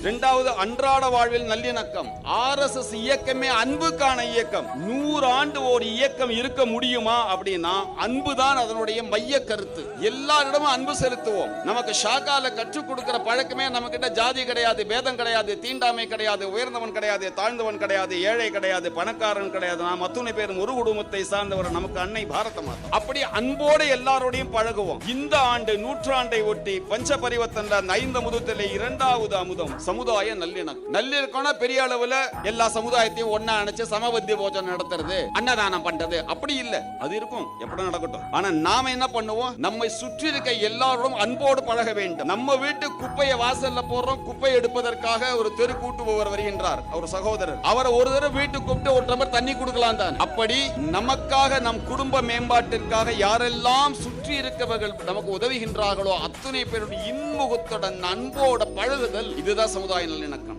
இரண்டாவது அன்றாட வாழ்வில் நல்லிணக்கம். RSS இயக்கமே அன்புக்கான இயக்கம். 100 ஆண்டு ஒரு இயக்கம் இருக்க முடியுமா அப்படின்னா அன்புதான் அதனுடைய மைய கருத்து. எல்லாரிடமும் அன்பு செலுத்துவோம். நமக்கு ஷாக்கால கற்றுக் கொடுக்கிற பழக்கமே நம்ம கிட்ட ஜாதி கிடையாது, பேதம் கிடையாது, தீண்டாமை கிடையாது, உயர்ந்தவன் கிடையாது, தாழ்ந்தவன் கிடையாது, ஏழை கிடையாது, பணக்காரன் கிடையாது. நாம் அத்துணை பேரும் ஒரு குடும்பத்தை சார்ந்தவர். நமக்கு அன்னை பாரத மாதா. அப்படி அன்போடு எல்லாரோடையும் பழகுவோம். இந்த ஆண்டு நூற்றாண்டை ஒட்டி பஞ்ச பரிவர்த்தன 5 அமுதத்திலே 2வது அமுதம் சமுதாய நல்லிணக்கம். நல்லிணக்கம்னா பெரிய அளவுல எல்லா சமுதாயத்தையும் ஒண்ணா அணைச்சு சமபந்தி போஜனம் நடத்துறது, அன்னதானம் பண்றது அப்படி இல்ல. அது இருக்கும், எப்படி நடக்கட்டும். ஆனா நாம என்ன பண்ணுவோம்? நம்மை சுற்றி இருக்க எல்லாரோடும் அன்போடு பழக வேண்டும். நம்ம வீட்டு குப்பையை வாசல்ல போடுறோம், குப்பை எடுப்பதற்காக ஒரு தெரு கூட்டுபவர் வருகின்றார், அவர் சகோதரர். அவரை ஒரு தடவை வீட்டுக்கு கூப்பிட்டு ஒரு டம்ளர் தண்ணி கொடுக்கலாம் தான். அப்படி நமக்காக, நம் குடும்ப மேம்பாட்டிற்காக யாரெல்லாம் சுற்றி இருக்கவர்கள் நமக்கு உதவுகின்றார்களோ அத்துணை பேருடைய இன்முகத்துடன் அன்போட பழகுதல், இதுதான் சமுதாய நல்லிணக்கம்.